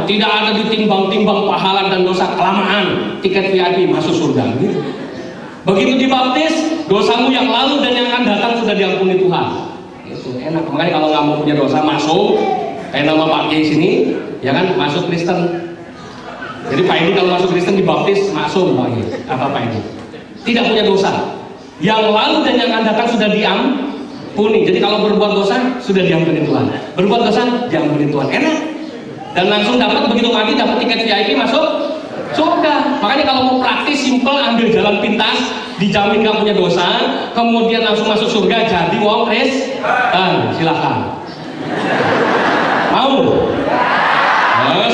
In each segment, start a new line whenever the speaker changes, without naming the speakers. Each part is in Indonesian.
Tidak ada ditimbang-timbang pahala dan dosa, kelamaan tiket VIP masuk surga. Begitu dibaptis, dosamu yang lalu dan yang akan datang sudah diampuni Tuhan. Itu enak. Makanya kalau nggak mau punya dosa masuk, kayak nama Pak Kiai sini, ya kan, masuk Kristen. Jadi Pak Edi kalau masuk Kristen dibaptis masuk Pak Edi. Apa Pak Edi? Tidak punya dosa. Yang lalu dan yang akan datang sudah diampuni. Jadi kalau berbuat dosa sudah diampuni Tuhan. Berbuat dosa diampuni Tuhan. Enak. Dan langsung dapat, begitu mati dapat tiket VIP masuk surga. Makanya kalau mau praktis simple, ambil jalan pintas, dijamin gak punya dosa, kemudian langsung masuk surga jadi wong Kristen. Silahkan. Mau?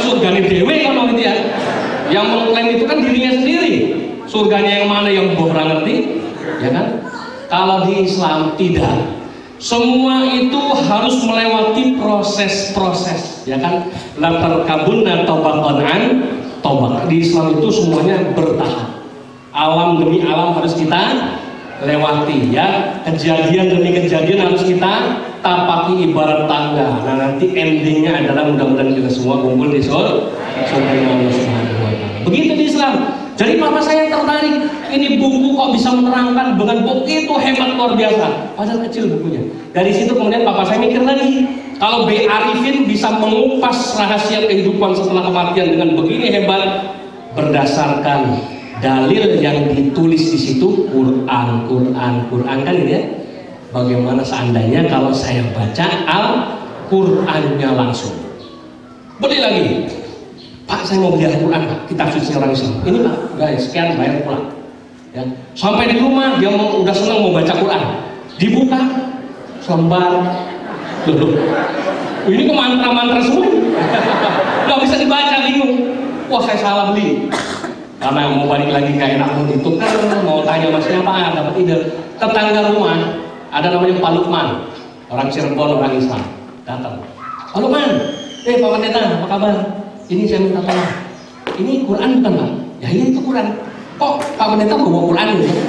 Surga ini dewe kan gitu ya. Yang mengklaim itu kan dirinya sendiri. Surganya yang mana yang bohong ngerti? Ya kan? Kalau di Islam tidak. Semua itu harus melewati proses-proses, ya kan? Lantar kabun dan tobatan tobat. Di Islam itu semuanya bertahap. Alam demi alam harus kita lewati, ya. Kejadian demi kejadian harus kita tapaki ibarat tangga. Nah, nanti endingnya adalah mudah-mudahan kita semua kumpul di surga Allah Subhanahu wa Ta'ala. Begitu di Islam. Jadi papa saya tertarik, ini buku kok bisa menerangkan dengan begitu hebat, luar biasa. Padahal kecil bukunya. Dari situ kemudian papa saya mikir lagi, kalau B. Arifin bisa mengupas rahasia kehidupan setelah kematian dengan begini hebat, berdasarkan dalil yang ditulis di situ, Quran kan ini ya. Bagaimana seandainya kalau saya baca Al-Qurannya langsung? Beli lagi. Pak, saya mau beli Al-Quran, Pak. Kitab suci orang Islam. Ini Pak, guys, sekian bayar pulang. Ya. Sampai di rumah dia udah senang mau baca Quran. Dibuka, selembar. Ini kok mantra-mantra semua. Nggak bisa dibaca, bingung. Wah, saya salah beli. Karena mau balik lagi ke enakmu itu kan mau tanya mas siapa, dapat ide. Tetangga rumah ada namanya Pak Lukman, orang Cirebon, orang Islam. Datang. Pak Lukman, Pak Pendeta, apa kabar? Ini saya minta tolong. Ini Quran bukan Pak? Ya ini itu Quran. Kok Pak Pendeta bawa Quran gitu?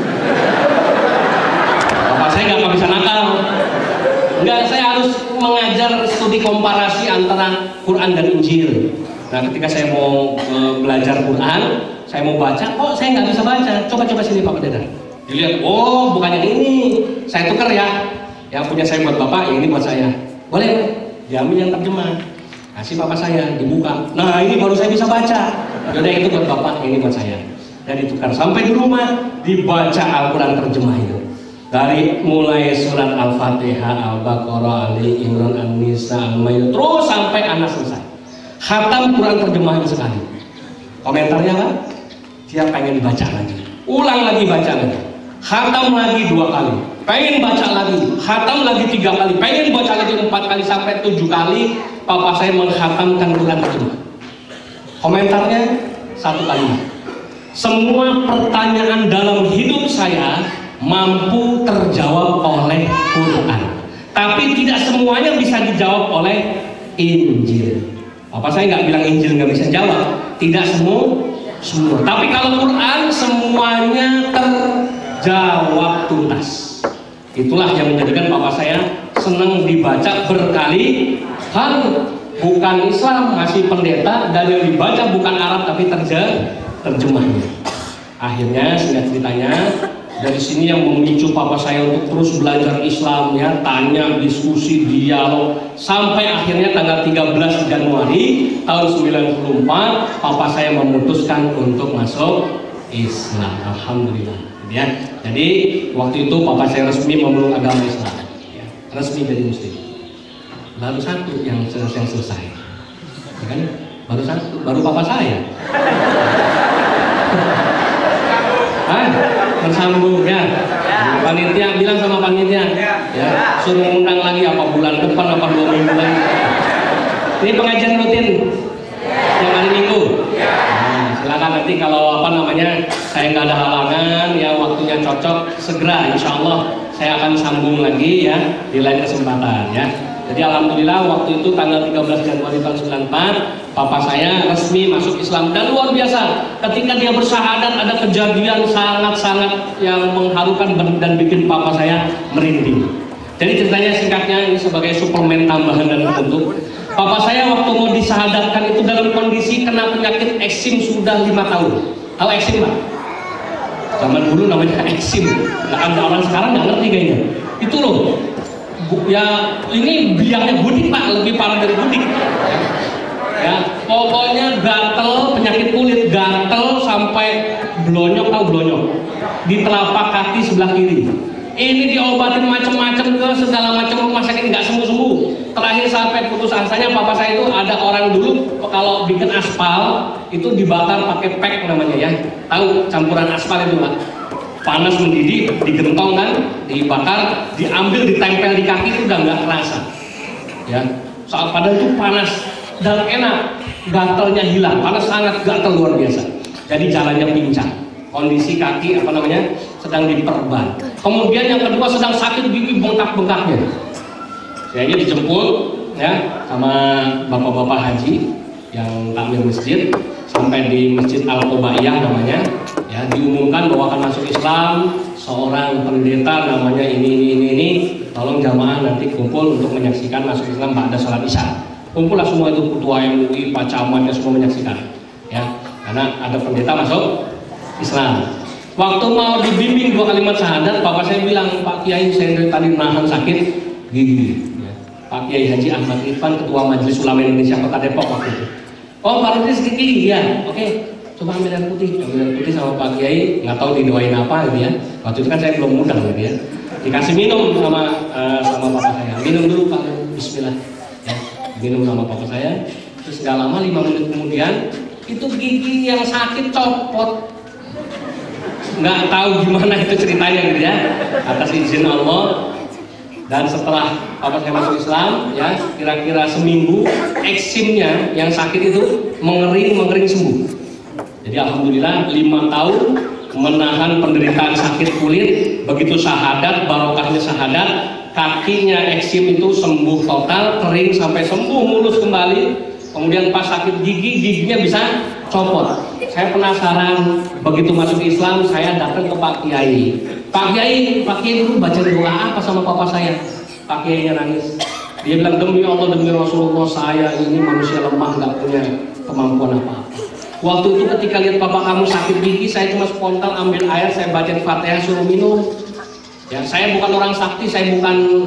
Bapak saya nggak bisa nakal. Enggak, saya harus mengajar studi komparasi antara Quran dan Injil. Nah, ketika saya mau belajar Quran, saya mau baca, kok saya nggak bisa baca. Coba sini Pak Pendeta. Dilihat, oh bukannya ini. Saya tukar ya. Yang punya saya buat Bapak, yang ini buat saya. Boleh? Diambil yang terjemah. Kasih Bapak saya, dibuka. Nah, ini baru saya bisa baca. Yaudah, itu buat Bapak, ini buat saya. Dan ditukar sampai di rumah, dibaca Al-Quran terjemah itu. Dari mulai surat Al-Fatihah, Al-Baqarah, Ali Imran, An-Nisa, Al-Maidah, terus sampai anak selesai. Khatam Quran terjemahan sekali. Komentarnya apa? Dia pengen baca lagi. Ulang lagi baca lagi. Khatam lagi 2 kali. Pengen baca lagi. Khatam lagi 3 kali. Pengen baca lagi 4 kali sampai 7 kali. Papa saya menghatamkan Quran terjemah. Komentarnya 1 kalimat. Semua pertanyaan dalam hidup saya mampu terjawab oleh Quran. Tapi tidak semuanya bisa dijawab oleh Injil. Papa saya nggak bilang Injil nggak bisa jawab. Tidak semua. Tapi kalau Quran semuanya terjawab tuntas. Itulah yang menjadikan papa saya senang dibaca berkali-kali. Bukan Islam, masih pendeta, dan yang dibaca bukan Arab tapi terjemahnya. Akhirnya singkat ceritanya, dari sini yang memicu papa saya untuk terus belajar Islam, ya, tanya, diskusi, dialog, sampai akhirnya tanggal 13 Januari tahun 94 papa saya memutuskan untuk masuk Islam. Alhamdulillah, ya. Jadi waktu itu papa saya resmi memeluk agama Islam, ya, resmi jadi muslim. Baru 1 yang selesai, ya kan? Baru 1, baru papa saya. Tersambung ya. Panitia bilang sama panitia, ya, suruh undang lagi apa bulan depan apa 2 minggu lagi. Ini pengajian rutin yang hari Minggu. Nah, silakan nanti kalau apa namanya saya nggak ada halangan, ya waktunya cocok, segera insya Allah saya akan sambung lagi ya di lain kesempatan ya. Jadi alhamdulillah waktu itu tanggal 13 Januari tahun 94 papa saya resmi masuk Islam, dan luar biasa ketika dia bersyahadat ada kejadian sangat-sangat yang mengharukan dan bikin papa saya merinding. Jadi ceritanya singkatnya ini sebagai suplemen tambahan dan penutup. Papa saya waktu mau disahadatkan itu dalam kondisi kena penyakit eksim sudah 5 tahun. Tahu eksim Pak? Zaman dulu namanya eksim. Nggak ada, orang sekarang nggak ngerti kayaknya. Itu loh. Ya ini biangnya budik Pak, lebih parah dari budik. Ya, pokoknya gatel, penyakit kulit gatel sampai blonyok, tahu blonyok? Di telapak kaki sebelah kiri. Ini diobatin macam-macam ke segala macam rumah sakit nggak sembuh-sembuh. Terakhir sampai putus asanya papa saya itu ada orang dulu kalau bikin aspal itu dibakar pakai pek namanya ya. Tahu campuran aspal itu Pak? Panas mendidih, digentong kan, dibakar, diambil, ditempel di kaki itu udah nggak kerasa. Ya, saat padahal itu panas dan enak, gatalnya hilang, panas sangat, gatal luar biasa. Jadi jalannya pincang. Kondisi kaki apa namanya sedang diperban. Kemudian yang kedua sedang sakit gigi bengkak-bengkaknya. Saya dijemput ya sama bapak-bapak haji yang takmir masjid sampai di Masjid Al-Qobaiyah namanya. Ya, diumumkan bahwa akan masuk Islam seorang pendeta namanya ini. Tolong jamaah nanti kumpul untuk menyaksikan masuk Islam pada sholat Isya. Kumpullah semua itu ketua MUI, Pak Camatnya semua menyaksikan. Ya, karena ada pendeta masuk Islam. Waktu mau dibimbing 2 kalimat syahadat, bapak saya bilang, Pak Kiai saya dari tadi nahan sakit gigi. Ya. Pak Kiai Haji Ahmad Irfan, Ketua Majelis Ulama Indonesia Kota Depok waktu itu. Oh, Pak Rudi sedikit gigi ya, oke. Coba ambil air putih sama Pak Kiai, nggak tahu didoain apa gitu ya. Waktu itu kan saya belum muda gitu ya. Dikasih minum sama bapak saya. Minum dulu Pak, Bismillah. Ya, minum sama bapak saya. Terus nggak lama 5 menit kemudian itu gigi yang sakit copot. Nggak tahu gimana itu ceritanya gitu ya, atas izin Allah. Dan setelah papa saya masuk Islam ya, kira-kira seminggu eksimnya yang sakit itu mengering sembuh. Jadi alhamdulillah 5 tahun menahan penderitaan sakit kulit, begitu syahadat, barokahnya syahadat, kakinya eksim itu sembuh total, kering sampai sembuh mulus kembali. Kemudian pas sakit giginya bisa copot. Saya penasaran, begitu masuk Islam saya datang ke Pak Kiai. Pak Kiai dulu baca doa apa sama papa saya? Pak Kiainya nangis. Dia bilang, demi Allah demi Rasulullah saya ini manusia lemah, nggak punya kemampuan apa-apa. Waktu itu ketika lihat papa kamu sakit gigi, saya cuma spontan ambil air, saya baca Fatihah suruh minum. Ya, saya bukan orang sakti, saya bukan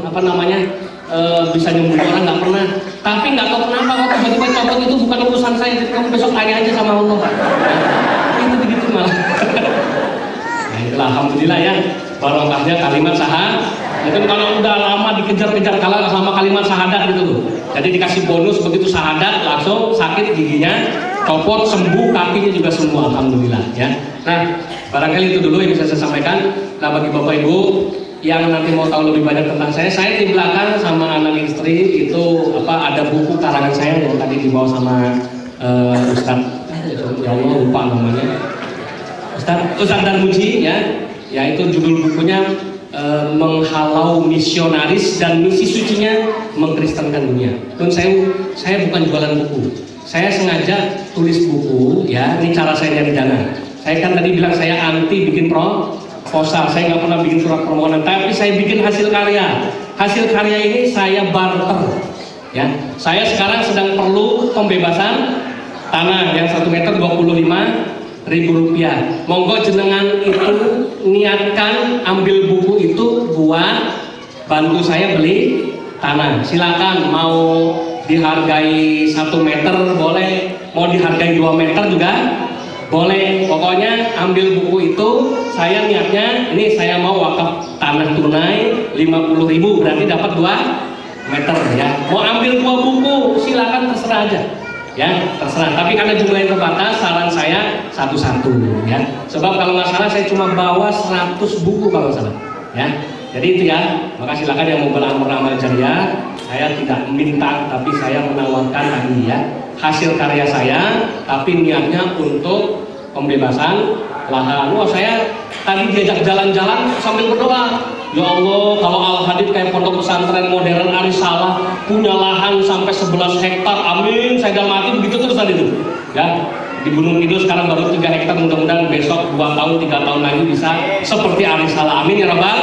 bisa nyembuhin orang, nggak pernah. Tapi nggak tahu kenapa waktu tiba-tiba copot itu bukan urusan saya. Jadi kamu besok tanya aja sama Allah. Itu begitu malah. Nah, itulah alhamdulillah ya. Barokahnya kalimat syahadat. Itu kalau udah lama dikejar-kejar kalah sama kalimat syahadat gitu loh. Jadi dikasih bonus begitu syahadat langsung sakit giginya copot, sembuh, kakinya juga sembuh, alhamdulillah ya. Nah, barangkali itu dulu yang bisa saya sampaikan. Nah, bagi Bapak Ibu yang nanti mau tahu lebih banyak tentang saya di belakang sama anak istri itu ada buku karangan saya yang tadi dibawa sama Ustadz, ya Allah lupa namanya, Ustadz Darmuji ya. Yaitu judul bukunya Menghalau Misionaris dan Misi Sucinya Mengkristenkan Dunia. Dan saya bukan jualan buku. Saya sengaja tulis buku ya, ini cara saya nyari dana. Saya kan tadi bilang saya anti bikin proposal, saya nggak pernah bikin surat permohonan, tapi saya bikin hasil karya. Hasil karya ini saya barter. Ya, saya sekarang sedang perlu pembebasan tanah yang 1 meter 25.000 rupiah. Monggo jenengan itu niatkan ambil buku itu buat bantu saya beli tanah. Silakan mau dihargai 1 meter boleh, mau dihargai 2 meter juga boleh. Pokoknya ambil buku itu, saya niatnya ini saya mau wakaf tanah tunai 50.000, berarti dapat 2 meter ya. Mau ambil 2 buku silakan, terserah aja ya, terserah. Tapi karena jumlahnya terbatas, saran saya satu-satu ya. Sebab kalau nggak salah saya cuma bawa 100 buku kalau nggak salah ya. Jadi itu ya, maka silakan yang mau beramal jariah. Saya tidak minta, tapi saya menawarkan tadi ya, hasil karya saya, tapi niatnya untuk pembebasan lahan. Wah, saya tadi diajak jalan-jalan sambil berdoa, ya Allah, kalau Al-Hadid kayak pondok pesantren modern Arisalah punya lahan sampai 11 hektar, amin. Saya dalam hati begitu terus tadi itu ya. Di Gunung Kidul sekarang baru 3 hektar, mudah-mudahan besok 2 tahun 3 tahun lagi bisa seperti Arisalah, amin ya Rabbal.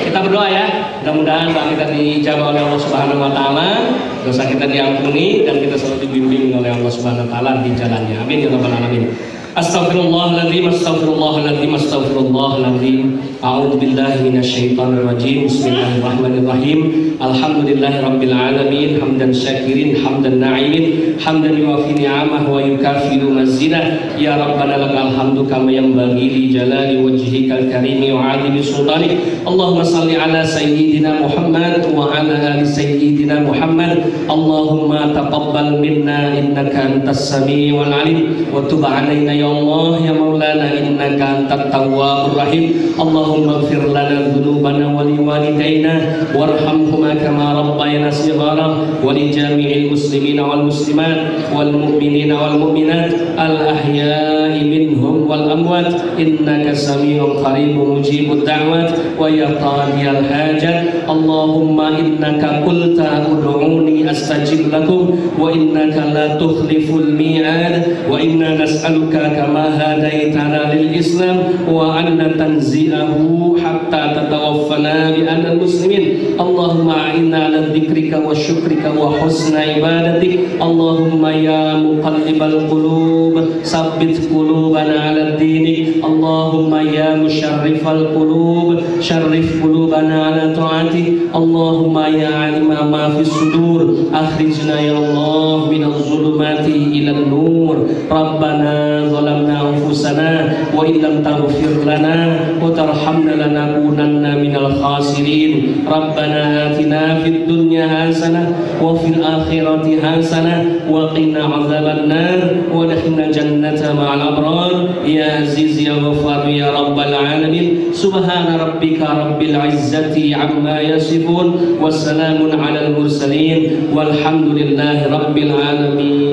Kita berdoa ya. Mudah-mudahan doa kita dijawab oleh Allah Subhanahu wa taala, dosa kita diampuni dan kita selalu dibimbing oleh Allah Subhanahu wa taala di jalannya. Amin ya rabbal alamin. Astaghfirullahaladzim, astaghfirullahaladzim, astaghfirullahaladzim. A'udzu billahi minasyaitonir rajim. Bismillahirrahmanirrahim. Alhamdulillahirabbil alamin, hamdan syakirin, hamdan na'imin, hamdan yuwafi ni'amah wa yukafiru mazidah. Ya rabbana lakal hamdu kama yanbaghi li jalali wajhikal karimi wa 'azimi sultanik. Allahumma shalli ala sayyidina Muhammad wa ala ali sayyidina Muhammad. Allahumma taqabbal minna innaka antas samiul alim wa tub 'alaina ya Allah ya Maulana innaka antat tawwabur rahim. Allahumma ighfir lana dhunubana wa liwalidayna warhamhuma kama rabbayana shighara wa li jami'il muslimina wal muslimat wal mu'minina wal mu'minat al ahya'i minhum wal amwat innaka sami'un qaribun mujibud da'wat wa ya qadiyal hajat. Allahumma innaka qulta ud'uni astajib lakum wa innaka la tukhliful mi'ad wa inna nas'aluka kama hadaitana lil Islam wa anna tanzi'ahu hatta tatawaffana bi anna muslimin. Allahumma a'inna ala dzikrika wa syukrika wa husna ibadatik. Allahumma ya muqallibal qulub sabbit qulubana ala dinik. Allahumma ya musyarrifal qulub syarrif qulubana ala ta'atik. Allahumma ya alima ma fis sudur akhrijna ya Allah minaz zulumati ilan nur. Rabbana zalamna anfusana wa illam taghfir lana wa tarhamna lanakunanna minal khasirin. Rabbana atina fid dunya hasanah wa fil akhirati hasanah wa qina adzabannar wa adkhilna jannata ma'al abrar ya aziz ya ghaffar ya rabbal alamin. Subhana rabbika rabbil izzati amma yasifun wassalamun alal mursalin walhamdulillahi rabbil alamin.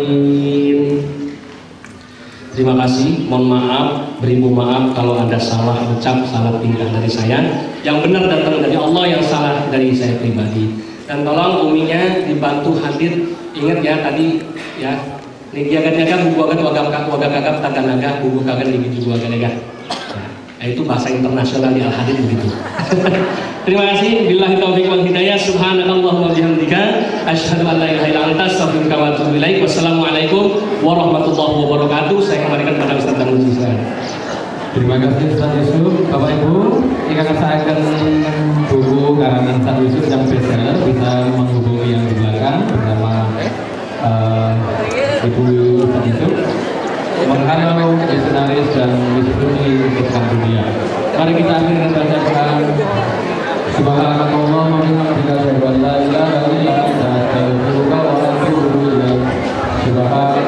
Terima kasih, mohon maaf, beribu maaf kalau ada salah ucap, salah tingkah dari saya. Yang benar datang dari Allah, yang salah dari saya pribadi. Dan tolong uminya dibantu hadir. Ingat ya tadi ya, ini jaga-jaga buku agak waga kagak taganaga buku kagak di buku agak-agak. Nah, itu bahasa internasional di Al-Hadid begitu. Terima kasih. Billahi taufiq wal hidayah. Subhanakallahumma wa bihamdika asyhadu an la ilaha illa anta astaghfiruka wa atubu ilaik. Wassalamualaikum warahmatullahi wabarakatuh. Saya kembalikan pada Ustaz Tarmizi.
Terima kasih Ustaz Yusuf. Bapak Ibu, jika saya akan buku karangan Ustaz Yusuf yang bestseller bisa menghubungi yang di belakang bersama Ibu Ustaz Yusuf. Menghalau misionaris dan misi untuk dunia. Mari kita akhiri dengan bacaan Subhanallah wa bihamdihi la ilaha illa anta astaghfiruka wa atubu ilaik. Subhanallah